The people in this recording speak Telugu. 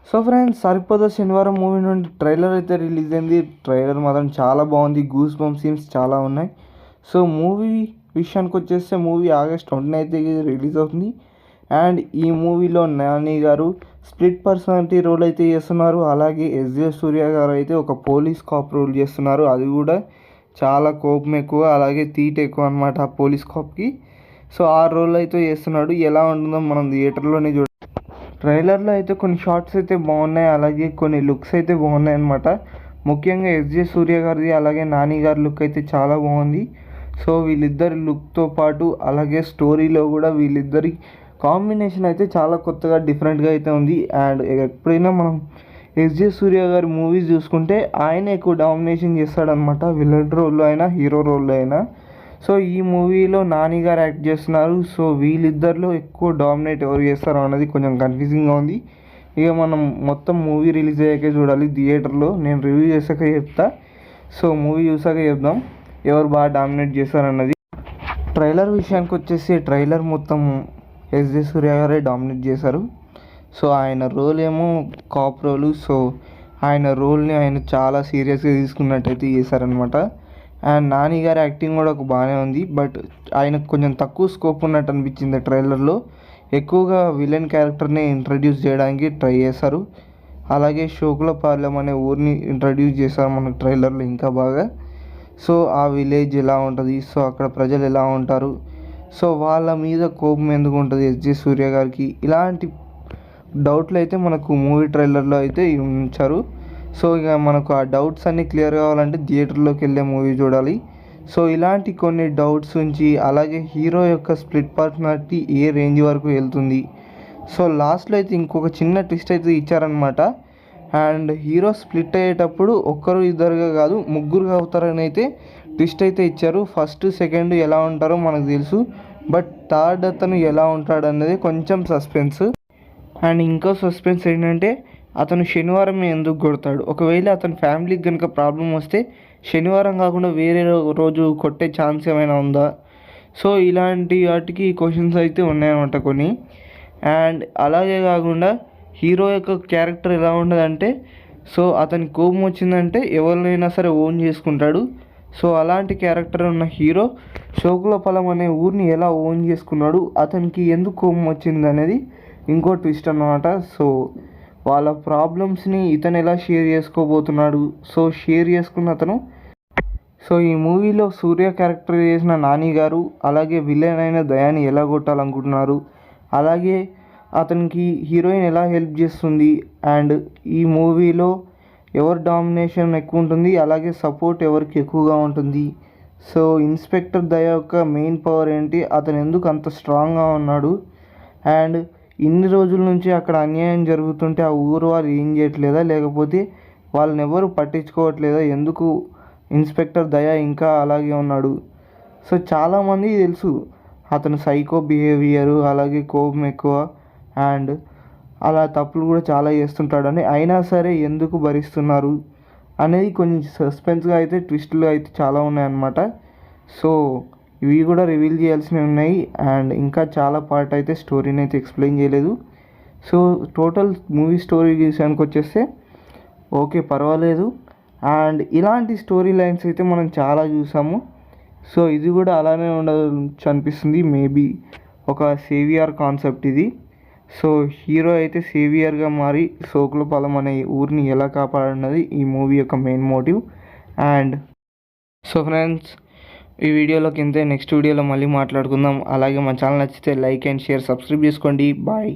సో ఫ్రెండ్స్, సరిపోదా శనివారం మూవీ నుండి ట్రైలర్ అయితే రిలీజ్ అయింది. ట్రైలర్ మాత్రం చాలా బాగుంది. గూస్ బంప్ సీన్స్ చాలా ఉన్నాయి. సో మూవీ విషయానికి వచ్చేస్తే మూవీ ఆగస్ట్ 20 అయితే రిలీజ్ అవుతుంది. అండ్ ఈ మూవీలో నాని గారు స్ప్లిట్ పర్సనాలిటీ రోల్ అయితే చేస్తున్నారు. అలాగే ఎస్జే సూర్య గారు అయితే ఒక పోలీస్ కాప్ రోల్ చేస్తున్నారు. అది కూడా చాలా కోపం ఎక్కువ, అలాగే తీట ఎక్కువ అనమాట ఆ పోలీస్ కాప్కి. సో ఆ రోల్ అయితే చేస్తున్నాడు. ఎలా ఉంటుందో మనం థియేటర్లోనే ట్రైలర్లో అయితే కొన్ని షార్ట్స్ అయితే బాగున్నాయి, అలాగే కొన్ని లుక్స్ అయితే బాగున్నాయి అనమాట. ముఖ్యంగా ఎస్జే సూర్య గారిది అలాగే నాని గారి లుక్ అయితే చాలా బాగుంది. సో వీళ్ళిద్దరి లుక్తో పాటు అలాగే స్టోరీలో కూడా వీళ్ళిద్దరి కాంబినేషన్ అయితే చాలా కొత్తగా డిఫరెంట్గా అయితే ఉంది. అండ్ ఎప్పుడైనా మనం ఎస్జే సూర్య గారి మూవీస్ చూసుకుంటే ఆయన ఎక్కువ డామినేషన్ చేస్తాడనమాట, విలన్ రోల్లో అయినా హీరో రోల్లో అయినా. సో ఈ మూవీలో నాని గారు యాక్ట్ చేస్తున్నారు. సో వీళ్ళిద్దరిలో ఎక్కువ డామినేట్ ఎవరు చేస్తారో అన్నది కొంచెం కన్ఫ్యూజింగ్గా ఉంది. ఇక మనం మొత్తం మూవీ రిలీజ్ అయ్యాకే చూడాలి థియేటర్లో. నేను రివ్యూ చేశాక చెప్తా. సో మూవీ చూసాక చెప్దాం ఎవరు బాగా డామినేట్ చేస్తారన్నది. ట్రైలర్ విషయానికి వచ్చేసి ట్రైలర్ మొత్తం ఎస్జే సూర్య గారే డామినేట్ చేశారు. సో ఆయన రోల్ ఏమో కాప్ రోలు. సో ఆయన రోల్ని ఆయన చాలా సీరియస్గా తీసుకున్నట్టయితే చేశారనమాట. అండ్ నాని గారి యాక్టింగ్ కూడా ఒక బాగానే ఉంది. బట్ ఆయనకు కొంచెం తక్కువ స్కోప్ ఉన్నట్టు అనిపించింది ట్రైలర్లో. ఎక్కువగా విలన్ క్యారెక్టర్ని ఇంట్రడ్యూస్ చేయడానికి ట్రై చేశారు. అలాగే శోకులపాలెం అనే ఊరిని ఇంట్రడ్యూస్ చేశారు మన ట్రైలర్లో ఇంకా బాగా. సో ఆ విలేజ్ ఎలా ఉంటుంది, సో అక్కడ ప్రజలు ఎలా ఉంటారు, సో వాళ్ళ మీద కోపం ఎందుకు ఉంటుంది ఎస్జే సూర్య గారికి, ఇలాంటి డౌట్లు అయితే మనకు మూవీ ట్రైలర్లో అయితే ఉంచారు. సో ఇక మనకు ఆ డౌట్స్ అన్నీ క్లియర్ కావాలంటే థియేటర్లోకి వెళ్ళే మూవీ చూడాలి. సో ఇలాంటి కొన్ని డౌట్స్ ఉంచి అలాగే హీరో యొక్క స్ప్లిట్ పర్సనాలిటీ ఏ రేంజ్ వరకు వెళ్తుంది. సో లాస్ట్లో అయితే ఇంకొక చిన్న ట్విస్ట్ అయితే ఇచ్చారనమాట. అండ్ హీరో స్ప్లిట్ అయ్యేటప్పుడు ఒక్కరు ఇద్దరుగా కాదు ముగ్గురుగా అవుతారని అయితే ట్విస్ట్ అయితే ఇచ్చారు. ఫస్ట్ సెకండ్ ఎలా ఉంటారో మనకు తెలుసు, బట్ థర్డ్ అతను ఎలా ఉంటాడు అన్నది కొంచెం సస్పెన్స్. అండ్ ఇంకో సస్పెన్స్ ఏంటంటే అతను శనివారం ఎందుకు కొడతాడు, ఒకవేళ అతని ఫ్యామిలీకి కనుక ప్రాబ్లం వస్తే శనివారం కాకుండా వేరే రోజు కొట్టే ఛాన్స్ ఏమైనా ఉందా. సో ఇలాంటి వాటికి క్వశ్చన్స్ అయితే ఉన్నాయన్నమాట కొన్ని. అండ్ అలాగే కాకుండా హీరో యొక్క క్యారెక్టర్ ఎలా ఉండదంటే, సో అతని కోపం వచ్చిందంటే ఎవరినైనా సరే ఓన్ చేసుకుంటాడు. సో అలాంటి క్యారెక్టర్ ఉన్న హీరో శోకులపాలెం అనే ఊరిని ఎలా ఓన్ చేసుకున్నాడు, అతనికి ఎందుకు కోపం వచ్చింది అనేది ఇంకో ట్విస్ట్ అన్నమాట. సో వాళ్ళ ప్రాబ్లమ్స్ని ఇతను ఎలా షేర్ చేసుకోబోతున్నాడు, సో షేర్ చేసుకున్న అతను. సో ఈ మూవీలో సూర్య క్యారెక్టర్ చేసిన నాని గారు అలాగే విలన్ అయిన దయాని ఎలా కొట్టాలనుకుంటున్నారు, అలాగే అతనికి హీరోయిన్ ఎలా హెల్ప్ చేస్తుంది, అండ్ ఈ మూవీలో ఎవరు డామినేషన్ ఎక్కువ ఉంటుంది, అలాగే సపోర్ట్ ఎవరికి ఎక్కువగా ఉంటుంది. సో ఇన్స్పెక్టర్ దయ యొక్క మెయిన్ పవర్ ఏంటి, అతను ఎందుకు అంత స్ట్రాంగ్గా ఉన్నాడు, అండ్ ఇన్ని రోజుల నుంచి అక్కడ అన్యాయం జరుగుతుంటే ఆ ఊరు వాళ్ళు ఏం చేయట్లేదా, లేకపోతే వాళ్ళని ఎవరు పట్టించుకోవట్లేదా, ఎందుకు ఇన్స్పెక్టర్ దయ ఇంకా అలాగే ఉన్నాడు. సో చాలామంది తెలుసు అతను సైకో బిహేవియరు, అలాగే కోపం ఎక్కువ, అండ్ అలా తప్పులు కూడా చాలా చేస్తుంటాడని, అయినా సరే ఎందుకు భరిస్తున్నారు అనేది కొంచెం సస్పెన్స్గా అయితే ట్విస్టులు అయితే చాలా ఉన్నాయన్నమాట. సో ఇవి కూడా రివీల్ చేయాల్సినవి ఉన్నాయి. అండ్ ఇంకా చాలా పార్ట్ అయితే స్టోరీని అయితే ఎక్స్ప్లెయిన్ చేయలేదు. సో టోటల్ మూవీ స్టోరీ విషయానికి వచ్చేస్తే ఓకే పర్వాలేదు. అండ్ ఇలాంటి స్టోరీ లైన్స్ అయితే మనం చాలా చూసాము. సో ఇది కూడా అలానే ఉండవచ్చు అనిపిస్తుంది. మేబీ ఒక సేవియర్ కాన్సెప్ట్ ఇది. సో హీరో అయితే సేవియర్గా మారి శోకులపాలెం అనే ఊరిని ఎలా కాపాడన్నది ఈ మూవీ యొక్క main motive. And so friends, ఈ వీడియోలోకి ఇంతే. నెక్స్ట్ వీడియోలో మళ్ళీ మాట్లాడుకుందాం. అలాగే మన ఛానల్ నచ్చితే లైక్ అండ్ షేర్, సబ్స్క్రైబ్ చేసుకోండి. బాయ్.